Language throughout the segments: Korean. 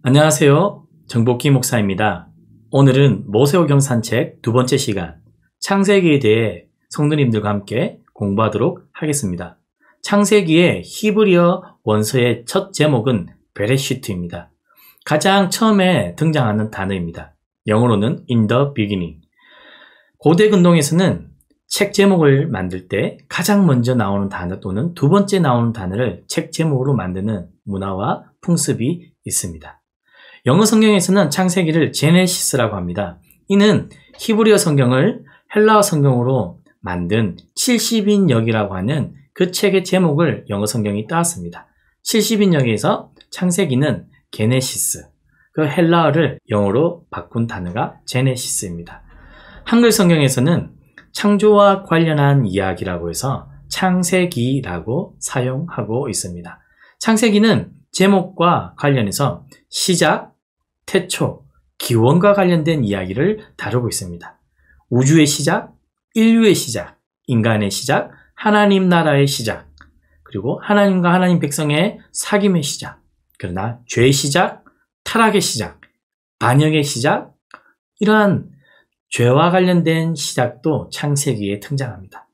안녕하세요. 정복기 목사입니다. 오늘은 모세오경 산책 두 번째 시간, 창세기에 대해 성도님들과 함께 공부하도록 하겠습니다. 창세기의 히브리어 원서의 첫 제목은 베레시트입니다. 가장 처음에 등장하는 단어입니다. 영어로는 in the beginning. 고대 근동에서는 책 제목을 만들 때 가장 먼저 나오는 단어 또는 두 번째 나오는 단어를 책 제목으로 만드는 문화와 풍습이 있습니다. 영어 성경에서는 창세기를 제네시스라고 합니다. 이는 히브리어 성경을 헬라어 성경으로 만든 70인역이라고 하는 그 책의 제목을 영어 성경이 따왔습니다. 70인역에서 창세기는 게네시스, 그 헬라어를 영어로 바꾼 단어가 제네시스입니다. 한글 성경에서는 창조와 관련한 이야기라고 해서 창세기라고 사용하고 있습니다. 창세기는 제목과 관련해서 시작, 태초, 기원과 관련된 이야기를 다루고 있습니다. 우주의 시작, 인류의 시작, 인간의 시작, 하나님 나라의 시작, 그리고 하나님과 하나님 백성의 사귐의 시작, 그러나 죄의 시작, 타락의 시작, 반역의 시작, 이러한 죄와 관련된 시작도 창세기에 등장합니다.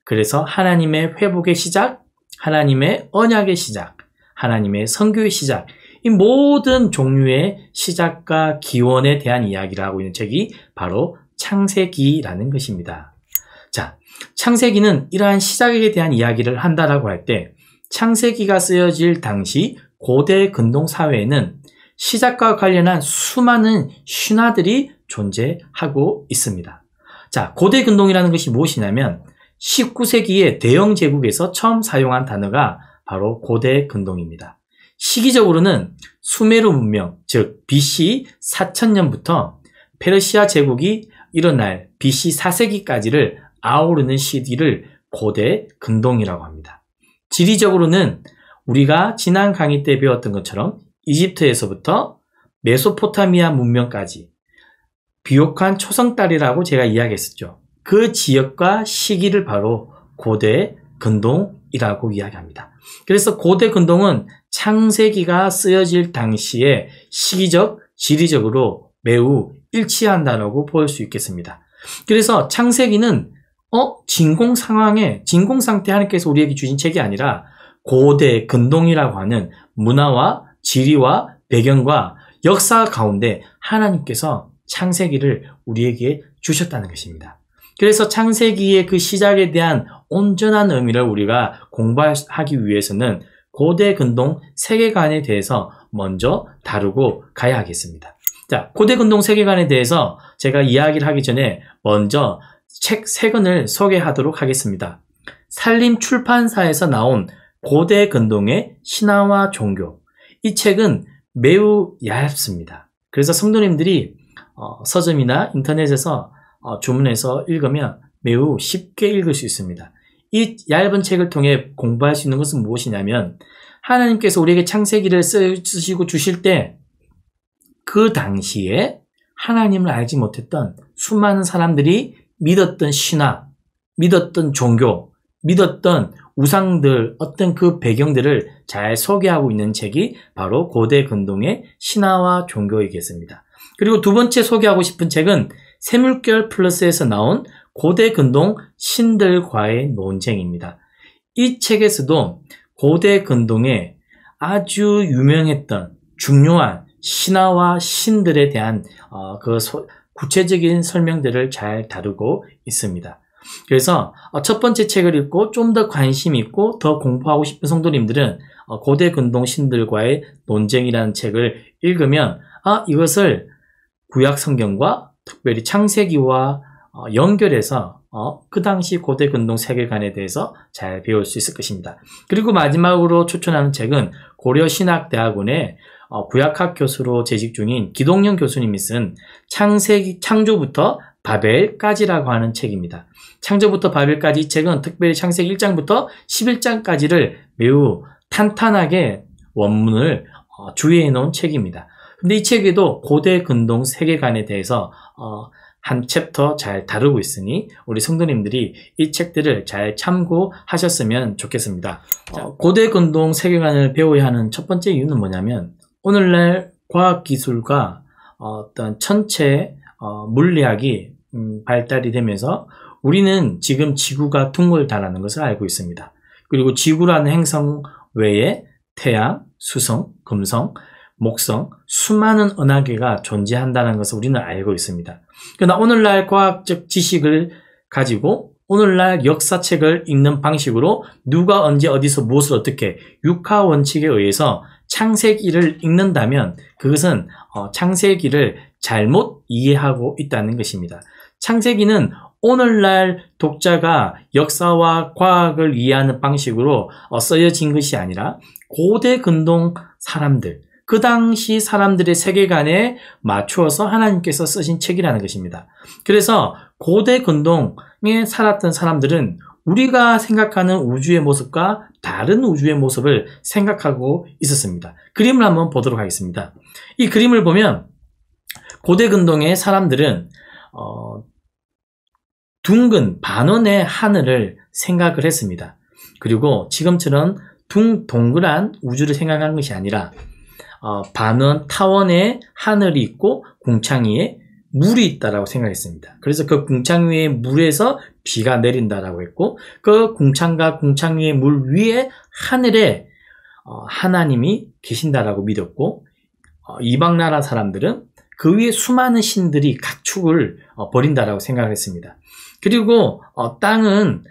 그래서 하나님의 회복의 시작, 하나님의 언약의 시작, 하나님의 선교의 시작, 이 모든 종류의 시작과 기원에 대한 이야기를 하고 있는 책이 바로 창세기라는 것입니다. 자, 창세기는 이러한 시작에 대한 이야기를 한다라고 할 때 창세기가 쓰여질 당시 고대 근동 사회에는 시작과 관련한 수많은 신화들이 존재하고 있습니다. 자, 고대 근동이라는 것이 무엇이냐면 19세기의 대영 제국에서 처음 사용한 단어가 바로 고대 근동입니다. 시기적으로는 수메르 문명, 즉 BC 4000년부터 페르시아 제국이 일어날 BC 4세기까지를 아우르는 시기를 고대 근동이라고 합니다. 지리적으로는 우리가 지난 강의 때 배웠던 것처럼 이집트에서부터 메소포타미아 문명까지 비옥한 초성달이라고 제가 이야기했었죠. 그 지역과 시기를 바로 고대 근동이라고 이야기합니다. 그래서 고대 근동은 창세기가 쓰여질 당시에 시기적, 지리적으로 매우 일치한다고 볼 수 있겠습니다. 그래서 창세기는 진공 상태 하나님께서 우리에게 주신 책이 아니라 고대 근동이라고 하는 문화와 지리와 배경과 역사 가운데 하나님께서 창세기를 우리에게 주셨다는 것입니다. 그래서 창세기의 그 시작에 대한 온전한 의미를 우리가 공부하기 위해서는 고대 근동 세계관에 대해서 먼저 다루고 가야 하겠습니다. 자, 고대 근동 세계관에 대해서 제가 이야기를 하기 전에 먼저 책 3권을 소개하도록 하겠습니다. 산림 출판사에서 나온 고대 근동의 신화와 종교. 이 책은 매우 얇습니다. 그래서 성도님들이 서점이나 인터넷에서 주문해서 읽으면 매우 쉽게 읽을 수 있습니다. 이 얇은 책을 통해 공부할 수 있는 것은 무엇이냐면 하나님께서 우리에게 창세기를 쓰시고 주실 때 그 당시에 하나님을 알지 못했던 수많은 사람들이 믿었던 신화, 믿었던 종교, 믿었던 우상들, 어떤 그 배경들을 잘 소개하고 있는 책이 바로 고대 근동의 신화와 종교이겠습니다. 그리고 두 번째 소개하고 싶은 책은 샘물결 플러스에서 나온 고대 근동 신들과의 논쟁입니다. 이 책에서도 고대 근동에 아주 유명했던 중요한 신화와 신들에 대한 구체적인 설명들을 잘 다루고 있습니다. 그래서 첫 번째 책을 읽고 좀 더 관심 있고 더 공부하고 싶은 성도님들은 고대 근동 신들과의 논쟁이라는 책을 읽으면 이것을 구약 성경과 특별히 창세기와 연결해서 그 당시 고대 근동 세계관에 대해서 잘 배울 수 있을 것입니다. 그리고 마지막으로 추천하는 책은 고려신학대학원의 구약학 교수로 재직 중인 기동영 교수님이 쓴 창조부터 바벨까지라고 하는 책입니다. 창조부터 바벨까지 이 책은 특별히 창세기 1장부터 11장까지를 매우 탄탄하게 원문을 주의해 놓은 책입니다. 근데 이 책에도 고대 근동 세계관에 대해서 한 챕터 잘 다루고 있으니 우리 성도님들이 이 책들을 잘 참고하셨으면 좋겠습니다. 고대 근동 세계관을 배워야 하는 첫 번째 이유는 뭐냐면 오늘날 과학기술과 어떤 천체 물리학이 발달이 되면서 우리는 지금 지구가 둥글다라는 것을 알고 있습니다. 그리고 지구라는 행성 외에 태양, 수성, 금성, 목성, 수많은 은하계가 존재한다는 것을 우리는 알고 있습니다. 그러나 오늘날 과학적 지식을 가지고 오늘날 역사책을 읽는 방식으로 누가 언제 어디서 무엇을 어떻게 육하 원칙에 의해서 창세기를 읽는다면 그것은 창세기를 잘못 이해하고 있다는 것입니다. 창세기는 오늘날 독자가 역사와 과학을 이해하는 방식으로 쓰여진 것이 아니라 고대 근동 사람들, 그 당시 사람들의 세계관에 맞추어서 하나님께서 쓰신 책이라는 것입니다. 그래서 고대 근동에 살았던 사람들은 우리가 생각하는 우주의 모습과 다른 우주의 모습을 생각하고 있었습니다. 그림을 한번 보도록 하겠습니다. 이 그림을 보면 고대 근동의 사람들은 둥근 반원의 하늘을 생각을 했습니다. 그리고 지금처럼 동그란 우주를 생각한 것이 아니라 반원, 타원의 하늘이 있고 궁창 위에 물이 있다라고 생각했습니다. 그래서 그 궁창 위에 물에서 비가 내린다라고 했고 그 궁창과 궁창 위의 물 위에 하늘에 하나님이 계신다라고 믿었고 이방 나라 사람들은 그 위에 수많은 신들이 각축을 벌인다라고 생각했습니다. 그리고 땅은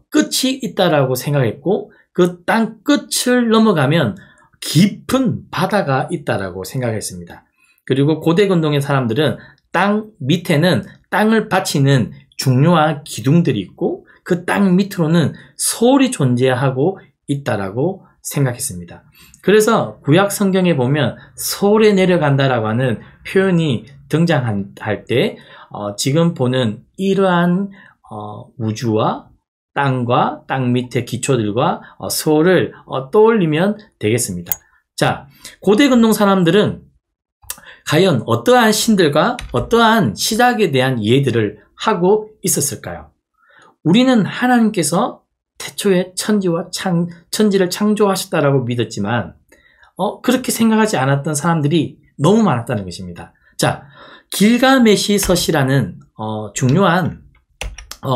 끝이 있다라고 생각했고 그 땅 끝을 넘어가면 깊은 바다가 있다라고 생각했습니다. 그리고 고대 근동의 사람들은 땅 밑에는 땅을 받치는 중요한 기둥들이 있고 그 땅 밑으로는 소울이 존재하고 있다라고 생각했습니다. 그래서 구약 성경에 보면 소울에 내려간다라고 하는 표현이 등장할 때 지금 보는 이러한 우주와 땅과 땅 밑의 기초들과 소울을 떠올리면 되겠습니다. 자, 고대 근동 사람들은 과연 어떠한 신들과 어떠한 시작에 대한 이해들을 하고 있었을까요? 우리는 하나님께서 태초에 천지를 창조하셨다라고 믿었지만 그렇게 생각하지 않았던 사람들이 너무 많았다는 것입니다. 자, 길가메시 서시라는 중요한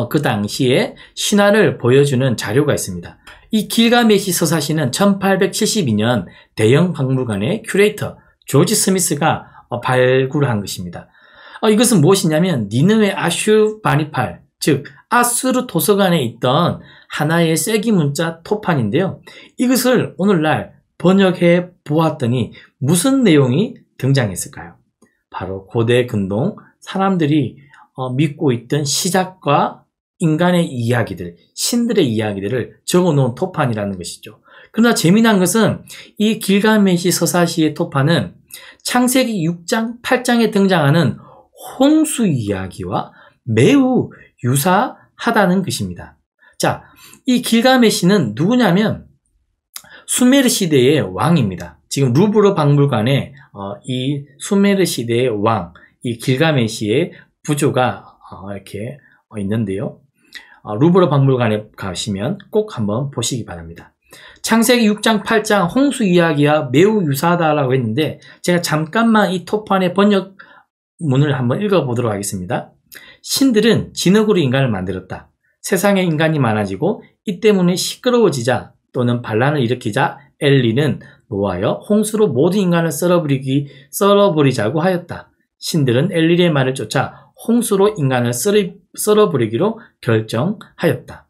그 당시에 신화를 보여주는 자료가 있습니다. 이 길가메시 서사시는 1872년 대형 박물관의 큐레이터 조지 스미스가 발굴한 것입니다. 이것은 무엇이냐면 니느웨 아슈바니팔, 즉 아수르 도서관에 있던 하나의 쐐기 문자 토판인데요. 이것을 오늘날 번역해 보았더니 무슨 내용이 등장했을까요? 바로 고대 근동 사람들이 믿고 있던 시작과 인간의 이야기들, 신들의 이야기들을 적어놓은 토판이라는 것이죠. 그러나 재미난 것은 이 길가메시 서사시의 토판은 창세기 6장, 8장에 등장하는 홍수 이야기와 매우 유사하다는 것입니다. 자, 이 길가메시는 누구냐면 수메르 시대의 왕입니다. 지금 루브르 박물관에 이 수메르 시대의 왕, 이 길가메시의 부조가 이렇게 있는데요. 루브르 박물관에 가시면 꼭 한번 보시기 바랍니다. 창세기 6장, 8장 홍수 이야기와 매우 유사하다라고 했는데 제가 잠깐만 이 토판의 번역문을 한번 읽어보도록 하겠습니다. 신들은 진흙으로 인간을 만들었다. 세상에 인간이 많아지고 이 때문에 시끄러워지자 또는 반란을 일으키자 엘리는 노하여 홍수로 모든 인간을 썰어버리자고 하였다. 신들은 엘리의 말을 쫓아 홍수로 인간을 썰어버리기로 결정하였다.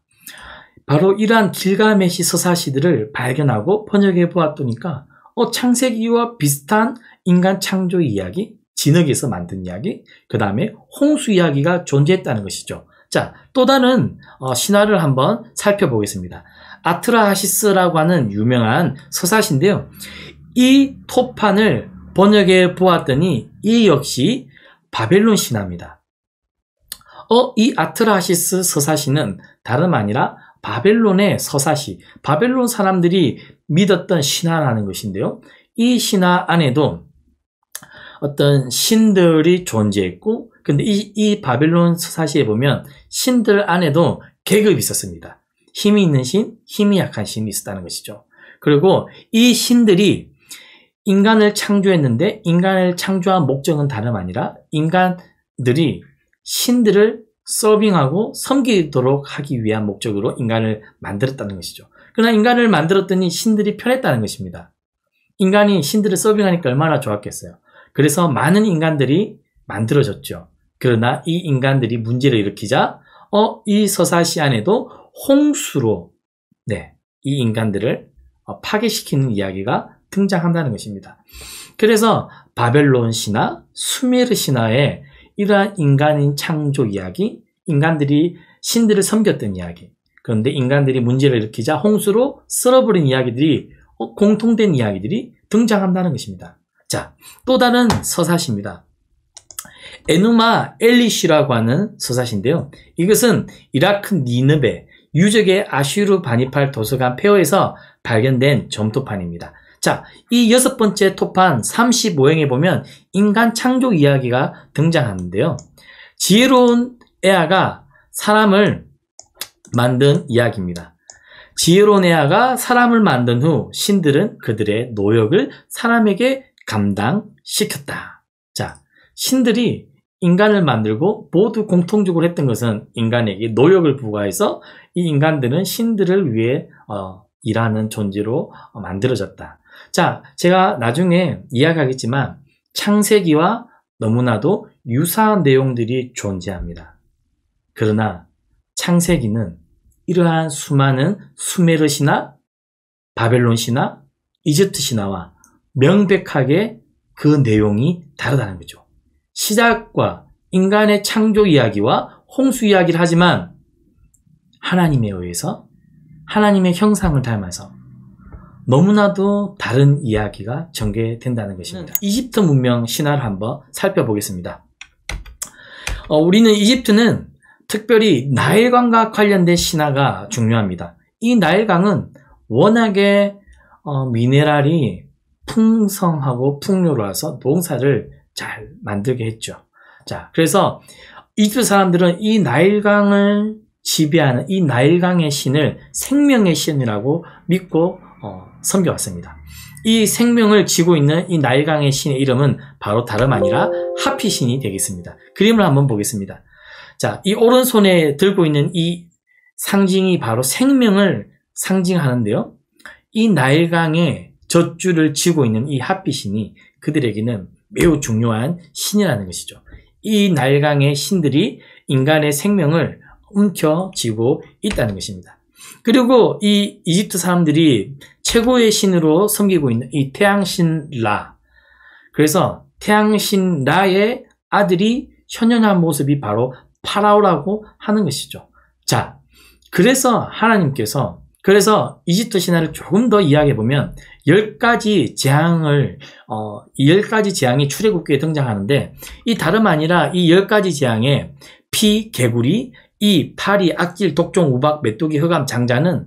바로 이러한 길가메시 서사시들을 발견하고 번역해 보았더니까 창세기와 비슷한 인간 창조 이야기, 진흙에서 만든 이야기, 그 다음에 홍수 이야기가 존재했다는 것이죠. 자, 또 다른 신화를 한번 살펴보겠습니다. 아트라하시스라고 하는 유명한 서사시인데요. 이 토판을 번역해 보았더니 이 역시 바벨론 신화입니다. 이 아트라하시스 서사시는 다름 아니라 바벨론의 서사시, 바벨론 사람들이 믿었던 신화라는 것인데요. 이 신화 안에도 어떤 신들이 존재했고, 근데 이 바벨론 서사시에 보면 신들 안에도 계급이 있었습니다. 힘이 있는 신, 힘이 약한 신이 있었다는 것이죠. 그리고 이 신들이 인간을 창조했는데 인간을 창조한 목적은 다름 아니라 인간들이 신들을 서빙하고 섬기도록 하기 위한 목적으로 인간을 만들었다는 것이죠. 그러나 인간을 만들었더니 신들이 편했다는 것입니다. 인간이 신들을 서빙하니까 얼마나 좋았겠어요. 그래서 많은 인간들이 만들어졌죠. 그러나 이 인간들이 문제를 일으키자 이 서사시 안에도 홍수로 이 인간들을 파괴시키는 이야기가 등장한다는 것입니다. 그래서 바벨론 신화, 수메르 신화에 이러한 인간인 창조 이야기, 인간들이 신들을 섬겼던 이야기, 그런데 인간들이 문제를 일으키자 홍수로 썰어버린 이야기들이 공통된 이야기들이 등장한다는 것입니다. 자, 또 다른 서사시입니다. 에누마 엘리시라고 하는 서사시인데요. 이것은 이라크 니느베 유적의 아슈르 바니팔 도서관 폐허에서 발견된 점토판입니다. 자, 이 6번째 토판 35행에 보면 인간 창조 이야기가 등장하는데요. 지혜로운 에아가 사람을 만든 이야기입니다. 지혜로운 에아가 사람을 만든 후 신들은 그들의 노역을 사람에게 감당시켰다. 자, 신들이 인간을 만들고 모두 공통적으로 했던 것은 인간에게 노역을 부과해서 이 인간들은 신들을 위해 일하는 존재로 만들어졌다. 자, 제가 나중에 이야기하겠지만 창세기와 너무나도 유사한 내용들이 존재합니다. 그러나 창세기는 이러한 수많은 수메르 신화, 바벨론 신화, 이집트 신화와 명백하게 그 내용이 다르다는 거죠. 시작과 인간의 창조 이야기와 홍수 이야기를 하지만 하나님에 의해서 하나님의 형상을 닮아서 너무나도 다른 이야기가 전개된다는 것입니다. 이집트 문명 신화를 한번 살펴보겠습니다. 우리는 이집트는 특별히 나일강과 관련된 신화가 중요합니다. 이 나일강은 워낙에 미네랄이 풍성하고 풍요로워서 농사를 잘 만들게 했죠. 자, 그래서 이집트 사람들은 이 나일강을 지배하는 이 나일강의 신을 생명의 신이라고 믿고 섬겨왔습니다. 이 생명을 쥐고 있는 이 나일강의 신의 이름은 바로 다름 아니라 하피 신이 되겠습니다. 그림을 한번 보겠습니다. 자, 이 오른손에 들고 있는 이 상징이 바로 생명을 상징하는데요. 이 나일강의 젖줄을 쥐고 있는 이 하피 신이 그들에게는 매우 중요한 신이라는 것이죠. 이 나일강의 신들이 인간의 생명을 움켜쥐고 있다는 것입니다. 그리고 이 이집트 사람들이 최고의 신으로 섬기고 있는 이 태양신 라, 그래서 태양신 라의 아들이 현현한 모습이 바로 파라오라고 하는 것이죠. 자, 그래서 하나님께서 이집트 신화를 조금 더 이야기해보면 10가지 재앙을, 10가지 재앙이 출애굽기에 등장하는데 이 다름 아니라 이 10가지 재앙에 피, 개구리, 이, 파리, 악질, 독종, 우박, 메뚜기, 흑암, 장자는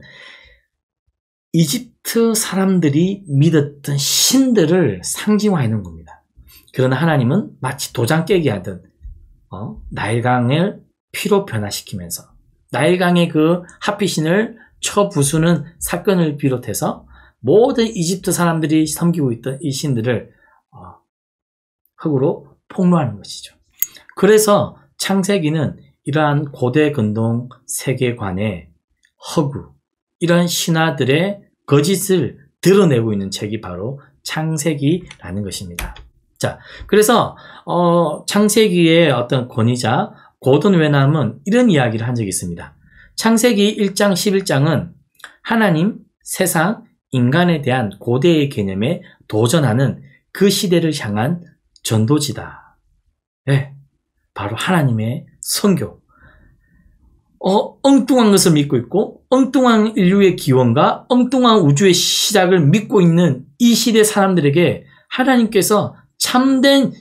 이집트 사람들이 믿었던 신들을 상징화해 놓은 겁니다. 그러나 하나님은 마치 도장 깨기 하듯 나일강을 피로 변화시키면서 나일강의 그 하피신을 쳐부수는 사건을 비롯해서 모든 이집트 사람들이 섬기고 있던 이 신들을 흙으로 폭로하는 것이죠. 그래서 창세기는 이러한 고대 근동 세계관의 허구, 이러한 신화들의 거짓을 드러내고 있는 책이 바로 창세기라는 것입니다. 자, 그래서 창세기의 어떤 권위자 고든 웨남은 이런 이야기를 한 적이 있습니다. 창세기 1장 11장은 하나님, 세상, 인간에 대한 고대의 개념에 도전하는 그 시대를 향한 전도지다. 네, 바로 하나님의 선교. 엉뚱한 것을 믿고 있고 엉뚱한 인류의 기원과 엉뚱한 우주의 시작을 믿고 있는 이 시대 사람들에게 하나님께서 참된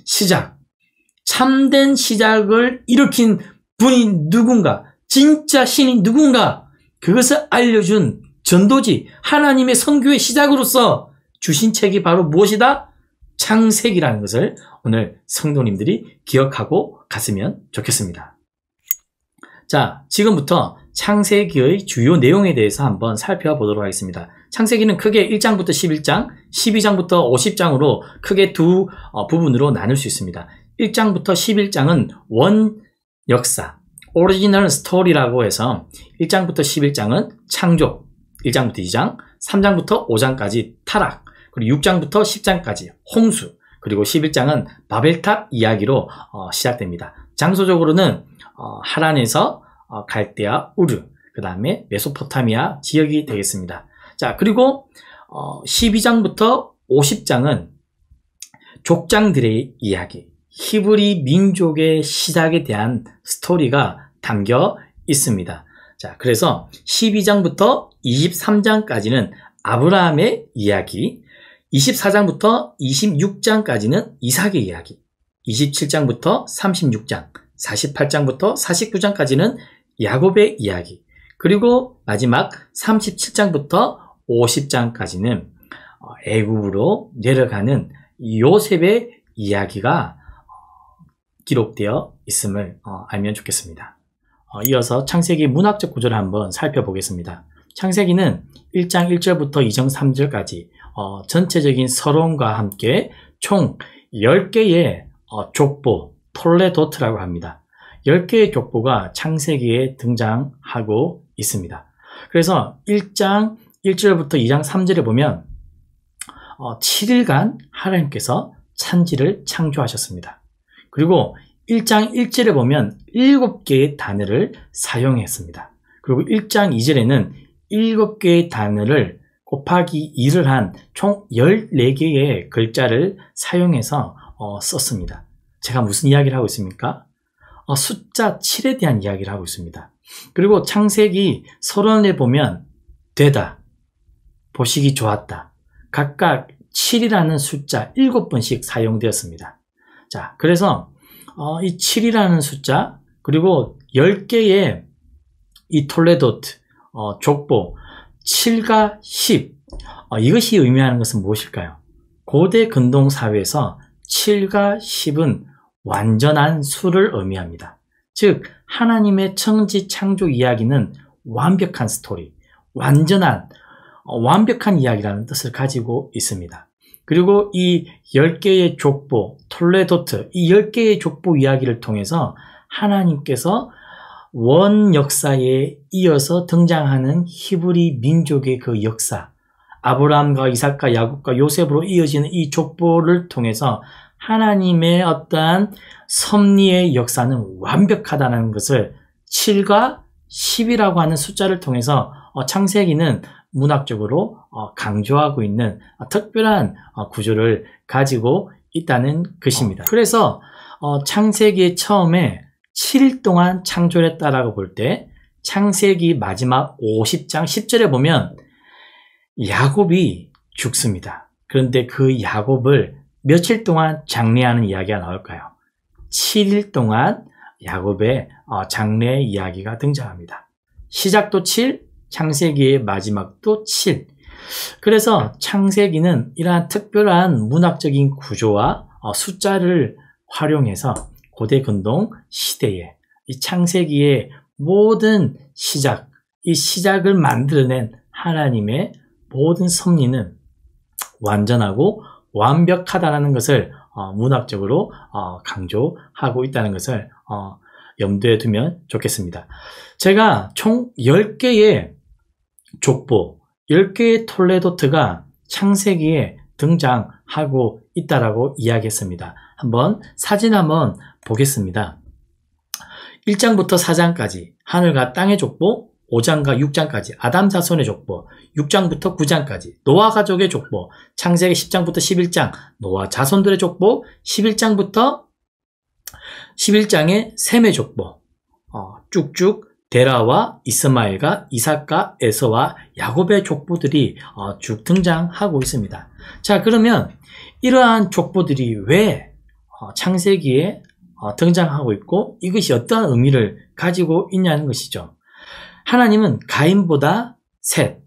시작을 일으킨 분이 누군가, 진짜 신이 누군가, 그것을 알려준 전도지, 하나님의 선교의 시작으로서 주신 책이 바로 무엇이다? 창세기라는 것을 오늘 성도님들이 기억하고 갔으면 좋겠습니다. 자, 지금부터 창세기의 주요 내용에 대해서 한번 살펴보도록 하겠습니다. 창세기는 크게 1장부터 11장, 12장부터 50장으로 크게 두 부분으로 나눌 수 있습니다. 1장부터 11장은 원 역사, 오리지널 스토리라고 해서 1장부터 11장은 창조, 1장부터 2장, 3장부터 5장까지 타락, 그리고 6장부터 10장까지 홍수, 그리고 11장은 바벨탑 이야기로 시작됩니다. 장소적으로는 하란에서 갈대아, 우르, 그 다음에 메소포타미아 지역이 되겠습니다. 자, 그리고 12장부터 50장은 족장들의 이야기, 히브리 민족의 시작에 대한 스토리가 담겨 있습니다. 자, 그래서 12장부터 23장까지는 아브라함의 이야기, 24장부터 26장까지는 이삭의 이야기, 27장부터 36장, 48장부터 49장까지는 야곱의 이야기, 그리고 마지막 37장부터 50장까지는 애굽으로 내려가는 요셉의 이야기가 기록되어 있음을 알면 좋겠습니다. 이어서 창세기 문학적 구조를 한번 살펴보겠습니다. 창세기는 1장 1절부터 2장 3절까지 전체적인 서론과 함께 총 10개의 족보, 톨레도트라고 합니다. 10개의 족보가 창세기에 등장하고 있습니다. 그래서 1장 1절부터 2장 3절에 보면 7일간 하나님께서 천지를 창조하셨습니다. 그리고 1장 1절에 보면 7개의 단어를 사용했습니다. 그리고 1장 2절에는 7개의 단어를 곱하기 2를 한 총 14개의 글자를 사용해서 썼습니다. 제가 무슨 이야기를 하고 있습니까? 숫자 7에 대한 이야기를 하고 있습니다. 그리고 창세기 서론에 보면 되다, 보시기 좋았다, 각각 7이라는 숫자 7번씩 사용되었습니다. 자, 그래서 이 7이라는 숫자, 그리고 10개의 이 톨레도트, 족보, 7과 10, 이것이 의미하는 것은 무엇일까요? 고대 근동 사회에서 7과 10은 완전한 수를 의미합니다. 즉, 하나님의 천지 창조 이야기는 완벽한 스토리, 완벽한 이야기라는 뜻을 가지고 있습니다. 그리고 이 10개의 족보, 톨레도트, 이 10개의 족보 이야기를 통해서 하나님께서 원 역사에 이어서 등장하는 히브리 민족의 그 역사, 아브라함과 이삭과 야곱과 요셉으로 이어지는 이 족보를 통해서 하나님의 어떠한 섭리의 역사는 완벽하다는 것을 7과 10이라고 하는 숫자를 통해서 창세기는 문학적으로 강조하고 있는 특별한 구조를 가지고 있다는 것입니다. 그래서 창세기의 처음에 7일 동안 창조를 했다라고 볼 때 창세기 마지막 50장 10절에 보면 야곱이 죽습니다. 그런데 그 야곱을 며칠 동안 장례하는 이야기가 나올까요? 7일 동안 야곱의 장례 이야기가 등장합니다. 시작도 7, 창세기의 마지막도 7. 그래서 창세기는 이러한 특별한 문학적인 구조와 숫자를 활용해서 고대 근동 시대에 이 창세기의 모든 시작, 이 시작을 만들어낸 하나님의 모든 섭리는 완전하고 완벽하다는 것을 문학적으로 강조하고 있다는 것을 염두에 두면 좋겠습니다. 제가 총 10개의 족보, 10개의 톨레도트가 창세기에 등장하고 있다라고 이야기했습니다. 사진 한번 보겠습니다. 1장부터 4장까지 하늘과 땅의 족보, 5장과 6장까지 아담 자손의 족보, 6장부터 9장까지 노아 가족의 족보, 창세기 10장부터 11장 노아 자손들의 족보, 11장부터 11장의 셈의 족보, 쭉쭉 데라와 이스마엘과 이삭과 에서와 야곱의 족보들이 쭉 등장하고 있습니다. 자, 그러면 이러한 족보들이 왜 창세기에 등장하고 있고 이것이 어떠한 의미를 가지고 있냐는 것이죠. 하나님은 가인보다 셋,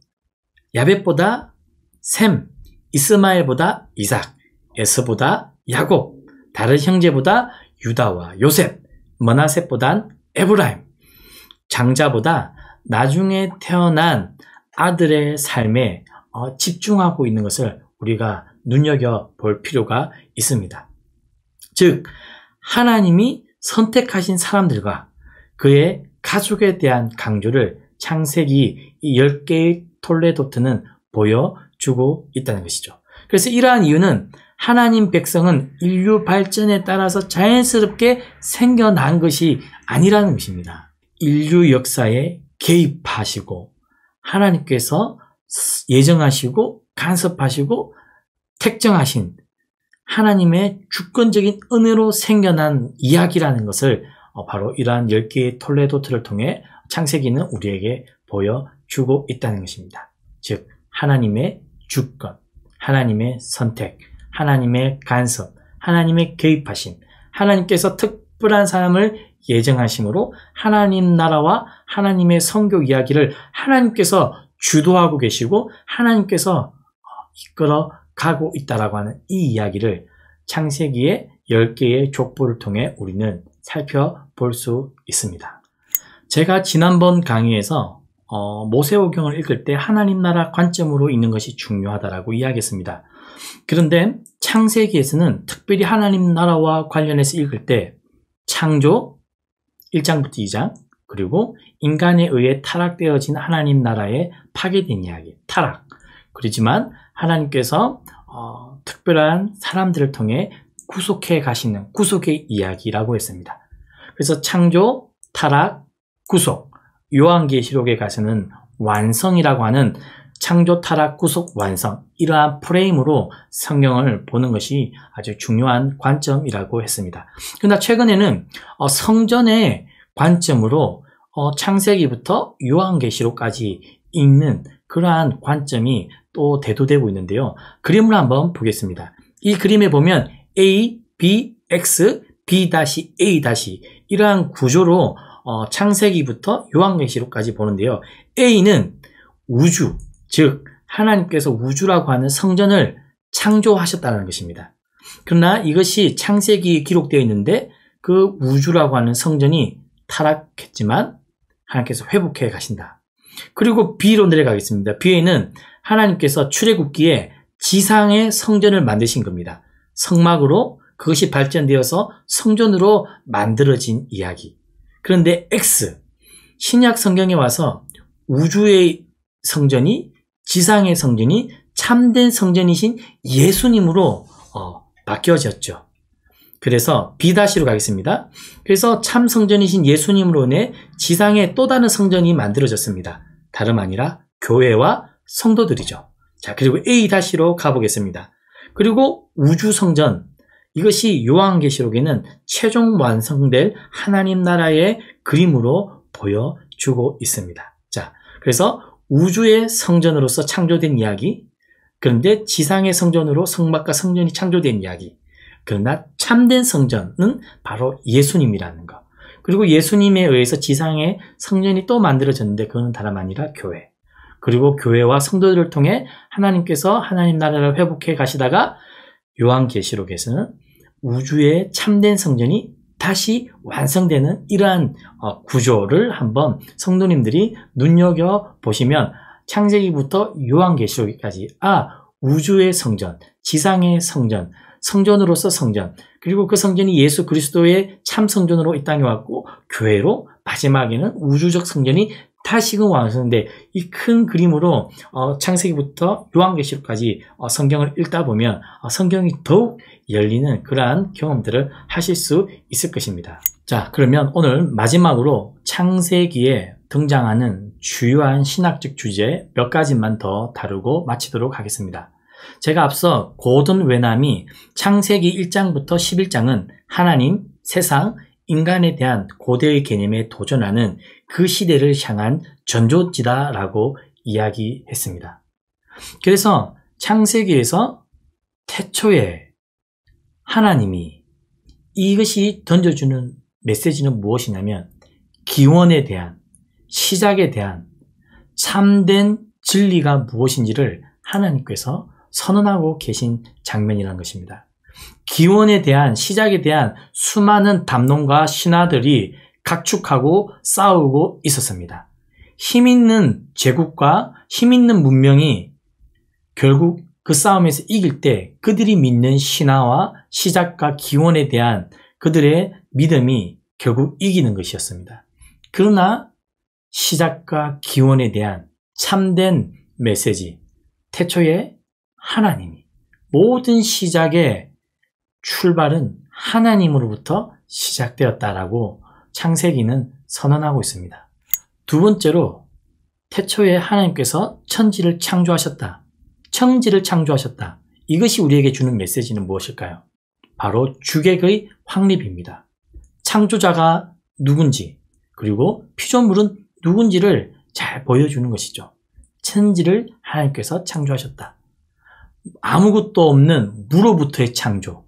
야벳보다 셈, 이스마엘보다 이삭, 에서보다 야곱, 다른 형제보다 유다와 요셉, 머나셋보단 에브라임, 장자보다 나중에 태어난 아들의 삶에 집중하고 있는 것을 우리가 눈여겨볼 필요가 있습니다. 즉, 하나님이 선택하신 사람들과 그의 가족에 대한 강조를 창세기 이 10개의 톨레도트는 보여주고 있다는 것이죠. 그래서 이러한 이유는 하나님 백성은 인류 발전에 따라서 자연스럽게 생겨난 것이 아니라는 것입니다. 인류 역사에 개입하시고 하나님께서 예정하시고 간섭하시고 택정하신 하나님의 주권적인 은혜로 생겨난 이야기라는 것을 바로 이러한 10개의 톨레도트를 통해 창세기는 우리에게 보여주고 있다는 것입니다. 즉, 하나님의 주권, 하나님의 선택, 하나님의 간섭, 하나님의 개입하심, 하나님께서 특별한 사람을 예정하심으로 하나님 나라와 하나님의 선교 이야기를 하나님께서 주도하고 계시고 하나님께서 이끌어 가고 있다라고 하는 이 이야기를 창세기의 10개의 족보를 통해 우리는 살펴볼 수 있습니다. 제가 지난번 강의에서 모세오경을 읽을 때 하나님 나라 관점으로 읽는 것이 중요하다라고 이야기했습니다. 그런데 창세기에서는 특별히 하나님 나라와 관련해서 읽을 때 창조 1장부터 2장 그리고 인간에 의해 타락되어진 하나님 나라의 파괴된 이야기, 타락. 그렇지만 하나님께서 특별한 사람들을 통해 구속해 가시는 구속의 이야기라고 했습니다. 그래서 창조, 타락, 구속, 요한계시록에 가서는 완성이라고 하는 창조, 타락, 구속, 완성 이러한 프레임으로 성경을 보는 것이 아주 중요한 관점이라고 했습니다. 그러나 최근에는 성전의 관점으로 창세기부터 요한계시록까지 읽는 그러한 관점이 또 대두되고 있는데요. 그림을 한번 보겠습니다. 이 그림에 보면 A, B, X, B-A- 이러한 구조로 창세기부터 요한계시록까지 보는데요. A는 우주, 즉 하나님께서 우주라고 하는 성전을 창조하셨다는 것입니다. 그러나 이것이 창세기에 기록되어 있는데 그 우주라고 하는 성전이 타락했지만 하나님께서 회복해 가신다. 그리고 B로 내려가겠습니다. B에는 하나님께서 출애굽기에 지상의 성전을 만드신 겁니다. 성막으로 그것이 발전되어서 성전으로 만들어진 이야기. 그런데 X, 신약 성경에 와서 우주의 성전이 지상의 성전이 참된 성전이신 예수님으로 바뀌어졌죠. 그래서 B-로 가겠습니다. 그래서 참 성전이신 예수님으로 인해 지상에 또 다른 성전이 만들어졌습니다. 다름 아니라 교회와 성도들이죠. 자, 그리고 A-로 가보겠습니다. 그리고 우주 성전, 이것이 요한계시록에는 최종 완성될 하나님 나라의 그림으로 보여주고 있습니다. 자, 그래서 우주의 성전으로서 창조된 이야기, 그런데 지상의 성전으로 성막과 성전이 창조된 이야기. 그러나 참된 성전은 바로 예수님이라는 것. 그리고 예수님에 의해서 지상의 성전이 또 만들어졌는데 그건 다름 아니라 교회. 그리고 교회와 성도들을 통해 하나님께서 하나님 나라를 회복해 가시다가 요한계시록에서는 우주의 참된 성전이 다시 완성되는 이러한 구조를 한번 성도님들이 눈여겨보시면 창세기부터 요한계시록까지 우주의 성전, 지상의 성전, 성전으로서 성전, 그리고 그 성전이 예수 그리스도의 참 성전으로 이 땅에 왔고 교회로 마지막에는 우주적 성전이 다시금 완성돼 이 큰 그림으로 창세기부터 요한계시록까지 성경을 읽다 보면 성경이 더욱 열리는 그러한 경험들을 하실 수 있을 것입니다. 자, 그러면 오늘 마지막으로 창세기에 등장하는 주요한 신학적 주제 몇 가지만 더 다루고 마치도록 하겠습니다. 제가 앞서 고든 웨남이 창세기 1장부터 11장은 하나님, 세상, 인간에 대한 고대의 개념에 도전하는 그 시대를 향한 전조지다라고 이야기했습니다. 그래서 창세기에서 태초에 하나님이 이것이 던져주는 메시지는 무엇이냐면 기원에 대한, 시작에 대한 참된 진리가 무엇인지를 하나님께서 선언하고 계신 장면이라는 것입니다. 기원에 대한, 시작에 대한 수많은 담론과 신화들이 각축하고 싸우고 있었습니다. 힘있는 제국과 힘있는 문명이 결국 그 싸움에서 이길 때 그들이 믿는 신화와 시작과 기원에 대한 그들의 믿음이 결국 이기는 것이었습니다. 그러나 시작과 기원에 대한 참된 메시지, 태초에 하나님이, 모든 시작의 출발은 하나님으로부터 시작되었다라고 창세기는 선언하고 있습니다. 두 번째로 태초에 하나님께서 천지를 창조하셨다. 천지를 창조하셨다. 이것이 우리에게 주는 메시지는 무엇일까요? 바로 주객의 확립입니다. 창조자가 누군지, 그리고 피조물은 누군지를 잘 보여주는 것이죠. 천지를 하나님께서 창조하셨다. 아무것도 없는 무로부터의 창조,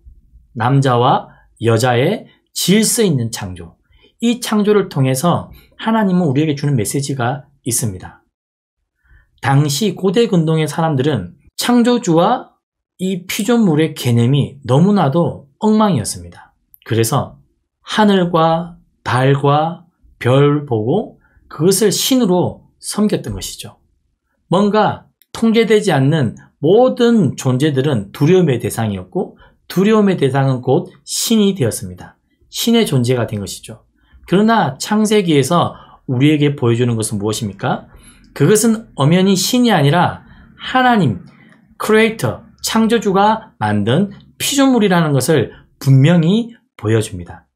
남자와 여자의 질서 있는 창조, 이 창조를 통해서 하나님은 우리에게 주는 메시지가 있습니다. 당시 고대 근동의 사람들은 창조주와 이 피조물의 개념이 너무나도 엉망이었습니다. 그래서 하늘과 달과 별 보고 그것을 신으로 섬겼던 것이죠. 뭔가 통제되지 않는 모든 존재들은 두려움의 대상이었고 두려움의 대상은 곧 신이 되었습니다. 신의 존재가 된 것이죠. 그러나 창세기에서 우리에게 보여주는 것은 무엇입니까? 그것은 엄연히 신이 아니라 하나님, 크리에이터, 창조주가 만든 피조물이라는 것을 분명히 보여줍니다.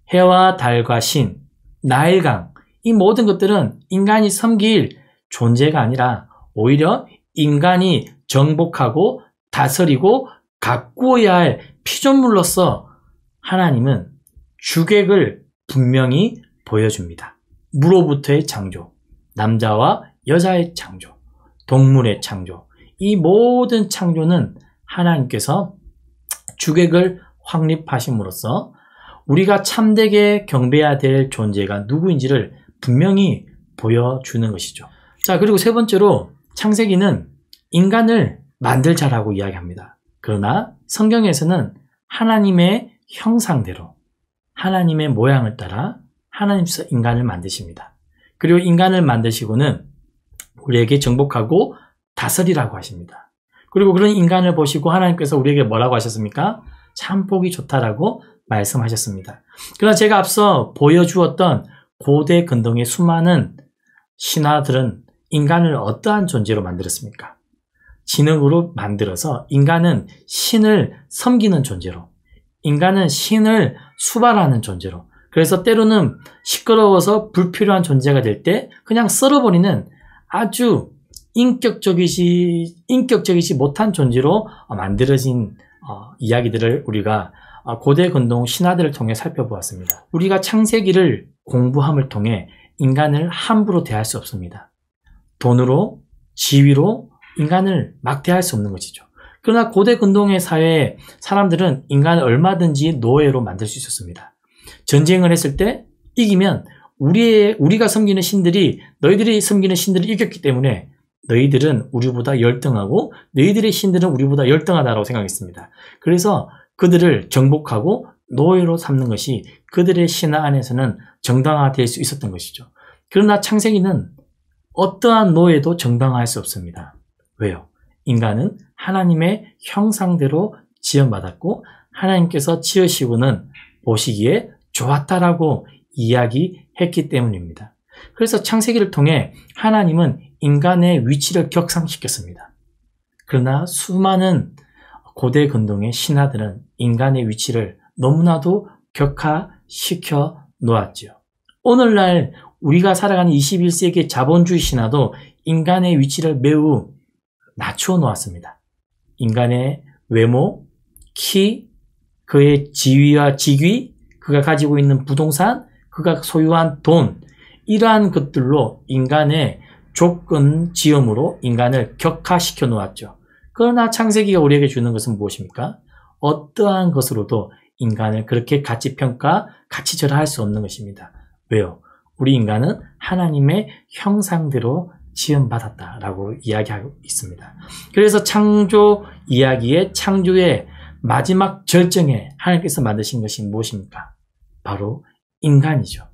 해와 달과 신, 나일강, 이 모든 것들은 인간이 섬길 존재가 아니라 오히려 인간이 정복하고 다스리고 가꾸어야 할 피조물로서 하나님은 주객을 분명히 보여줍니다. 무로부터의 창조, 남자와 여자의 창조, 동물의 창조, 이 모든 창조는 하나님께서 주객을 확립하심으로써 우리가 참되게 경배해야 될 존재가 누구인지를 분명히 보여주는 것이죠. 자, 그리고 세 번째로 창세기는 인간을 만들자라고 이야기합니다. 그러나 성경에서는 하나님의 형상대로, 하나님의 모양을 따라 하나님께서 인간을 만드십니다. 그리고 인간을 만드시고는 우리에게 정복하고 다스리라고 하십니다. 그리고 그런 인간을 보시고 하나님께서 우리에게 뭐라고 하셨습니까? 참 보기 좋다라고 말씀하셨습니다. 그러나 제가 앞서 보여주었던 고대 근동의 수많은 신화들은 인간을 어떠한 존재로 만들었습니까? 지능으로 만들어서 인간은 신을 섬기는 존재로, 인간은 신을 수발하는 존재로, 그래서 때로는 시끄러워서 불필요한 존재가 될 때 그냥 썰어버리는 아주 인격적이지 못한 존재로 만들어진 이야기들을 우리가 고대 근동 신화들을 통해 살펴보았습니다. 우리가 창세기를 공부함을 통해 인간을 함부로 대할 수 없습니다. 돈으로, 지위로 인간을 막 대할 수 없는 것이죠. 그러나 고대 근동의 사회에 사람들은 인간을 얼마든지 노예로 만들 수 있었습니다. 전쟁을 했을 때 이기면 우리가 섬기는 신들이 너희들이 섬기는 신들을 이겼기 때문에 너희들은 우리보다 열등하고 너희들의 신들은 우리보다 열등하다고 생각했습니다. 그래서 그들을 정복하고 노예로 삼는 것이 그들의 신화 안에서는 정당화될 수 있었던 것이죠. 그러나 창세기는 어떠한 노예도 정당화할 수 없습니다. 왜요? 인간은 하나님의 형상대로 지음받았고 하나님께서 지으시고는 보시기에 좋았다라고 이야기했기 때문입니다. 그래서 창세기를 통해 하나님은 인간의 위치를 격상시켰습니다. 그러나 수많은 고대 근동의 신화들은 인간의 위치를 너무나도 격하시켜 놓았죠. 오늘날 우리가 살아가는 21세기 자본주의 신화도 인간의 위치를 매우 낮추어 놓았습니다. 인간의 외모, 키, 그의 지위와 직위, 그가 가지고 있는 부동산, 그가 소유한 돈, 이러한 것들로 인간의 조건 지음으로 인간을 격하시켜 놓았죠. 그러나 창세기가 우리에게 주는 것은 무엇입니까? 어떠한 것으로도 인간을 그렇게 가치 평가, 가치 절하할 수 없는 것입니다. 왜요? 우리 인간은 하나님의 형상대로 지음받았다라고 이야기하고 있습니다. 그래서 창조 이야기의 창조의 마지막 절정에 하나님께서 만드신 것이 무엇입니까? 바로 인간이죠.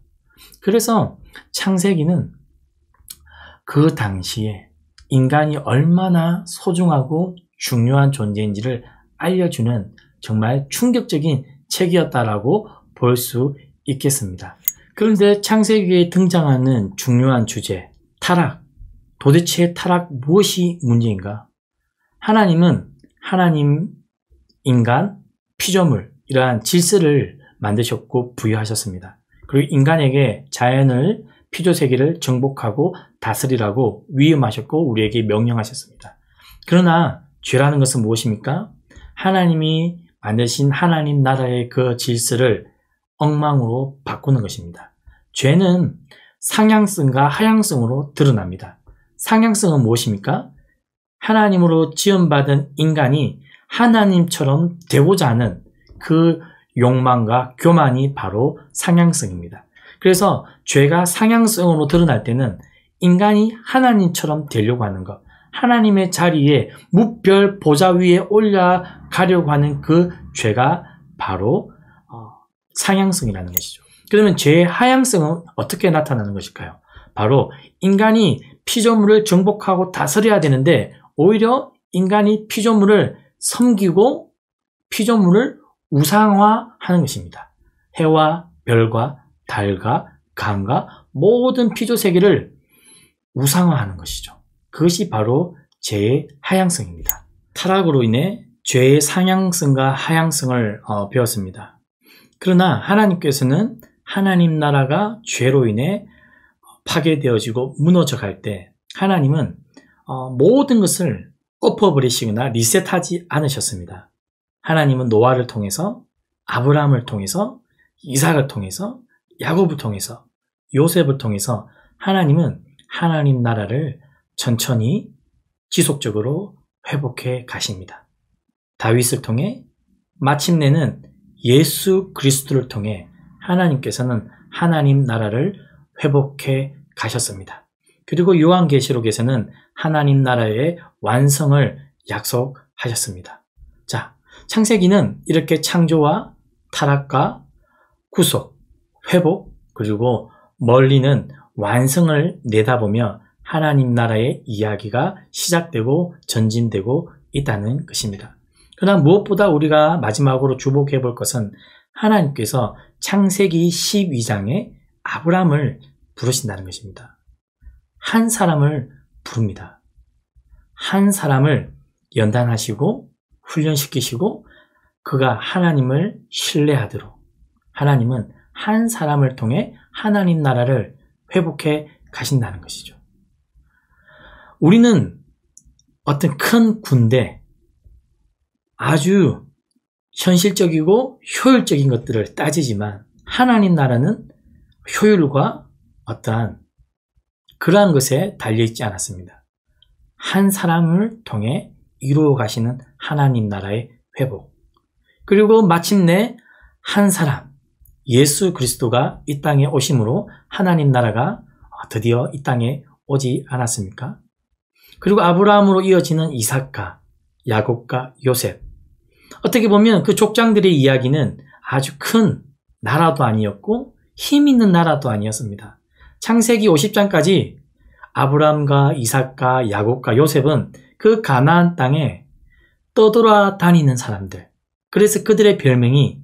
그래서 창세기는 그 당시에 인간이 얼마나 소중하고 중요한 존재인지를 알려주는 정말 충격적인 책이었다라고 볼 수 있겠습니다. 그런데 창세기에 등장하는 중요한 주제, 타락. 도대체 타락 무엇이 문제인가? 하나님은 하나님, 인간, 피조물 이러한 질서를 만드셨고 부여하셨습니다. 그리고 인간에게 자연을, 피조세계를 정복하고 다스리라고 위임하셨고 우리에게 명령하셨습니다. 그러나 죄라는 것은 무엇입니까? 하나님이 만드신 하나님 나라의 그 질서를 엉망으로 바꾸는 것입니다. 죄는 상향성과 하향성으로 드러납니다. 상향성은 무엇입니까? 하나님으로 지원받은 인간이 하나님처럼 되고자 하는 그 욕망과 교만이 바로 상향성입니다. 그래서 죄가 상향성으로 드러날 때는 인간이 하나님처럼 되려고 하는 것, 하나님의 자리에 무별 보좌 위에 올라가려고 하는 그 죄가 바로 상향성이라는 것이죠. 그러면 죄의 하향성은 어떻게 나타나는 것일까요? 바로 인간이 피조물을 정복하고 다스려야 되는데 오히려 인간이 피조물을 섬기고 피조물을 우상화하는 것입니다. 해와 별과 달과 강과 모든 피조세계를 우상화하는 것이죠. 그것이 바로 죄의 하향성입니다. 타락으로 인해 죄의 상향성과 하향성을 배웠습니다. 그러나 하나님께서는 하나님 나라가 죄로 인해 파괴되어지고 무너져갈 때 하나님은 모든 것을 엎어버리시거나 리셋하지 않으셨습니다. 하나님은 노아를 통해서, 아브라함을 통해서, 이삭을 통해서, 야곱을 통해서, 요셉을 통해서 하나님은 하나님 나라를 천천히 지속적으로 회복해 가십니다. 다윗을 통해, 마침내는 예수 그리스도를 통해 하나님께서는 하나님 나라를 회복해 가셨습니다. 그리고 요한계시록에서는 하나님 나라의 완성을 약속하셨습니다. 자, 창세기는 이렇게 창조와 타락과 구속, 회복, 그리고 멀리는 완성을 내다보며 하나님 나라의 이야기가 시작되고 전진되고 있다는 것입니다. 그러나 무엇보다 우리가 마지막으로 주목해 볼 것은 하나님께서 창세기 12장에 아브라함을 부르신다는 것입니다. 한 사람을 부릅니다. 한 사람을 연단하시고 훈련시키시고 그가 하나님을 신뢰하도록 하나님은 한 사람을 통해 하나님 나라를 회복해 가신다는 것이죠. 우리는 어떤 큰 군대, 아주 현실적이고 효율적인 것들을 따지지만 하나님 나라는 효율과 어떠한 그러한 것에 달려있지 않았습니다. 한 사람을 통해 이루어 가시는 하나님 나라의 회복, 그리고 마침내 한 사람, 예수 그리스도가 이 땅에 오심으로 하나님 나라가 드디어 이 땅에 오지 않았습니까? 그리고 아브라함으로 이어지는 이삭과 야곱과 요셉, 어떻게 보면 그 족장들의 이야기는 아주 큰 나라도 아니었고 힘 있는 나라도 아니었습니다. 창세기 50장까지 아브라함과 이삭과 야곱과 요셉은 그 가나안 땅에 떠돌아다니는 사람들, 그래서 그들의 별명이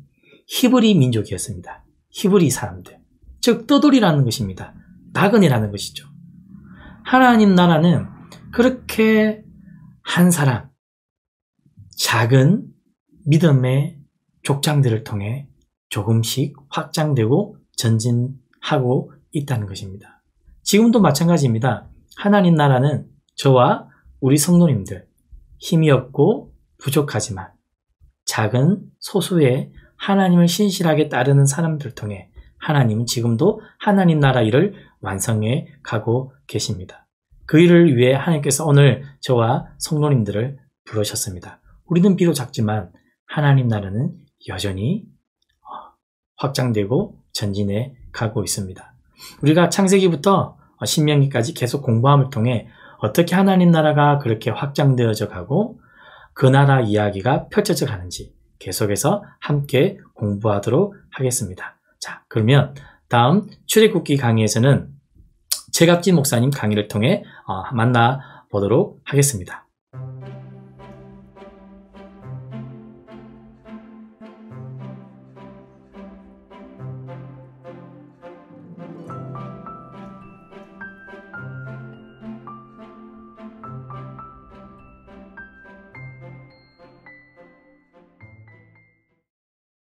히브리 민족이었습니다. 히브리 사람들, 즉 떠돌이라는 것입니다. 나그네라는 것이죠. 하나님 나라는 그렇게 한 사람, 작은 믿음의 족장들을 통해 조금씩 확장되고 전진하고 있다는 것입니다. 지금도 마찬가지입니다. 하나님 나라는 저와 우리 성도님들, 힘이 없고 부족하지만 작은 소수의 하나님을 신실하게 따르는 사람들 통해 하나님은 지금도 하나님 나라 일을 완성해 가고 계십니다. 그 일을 위해 하나님께서 오늘 저와 성도님들을 부르셨습니다. 우리는 비록 작지만 하나님 나라는 여전히 확장되고 전진해 가고 있습니다. 우리가 창세기부터 신명기까지 계속 공부함을 통해 어떻게 하나님 나라가 그렇게 확장되어져 가고 그 나라 이야기가 펼쳐져 가는지 계속해서 함께 공부하도록 하겠습니다. 자, 그러면 다음 출애굽기 강의에서는 최갑진 목사님 강의를 통해 만나보도록 하겠습니다.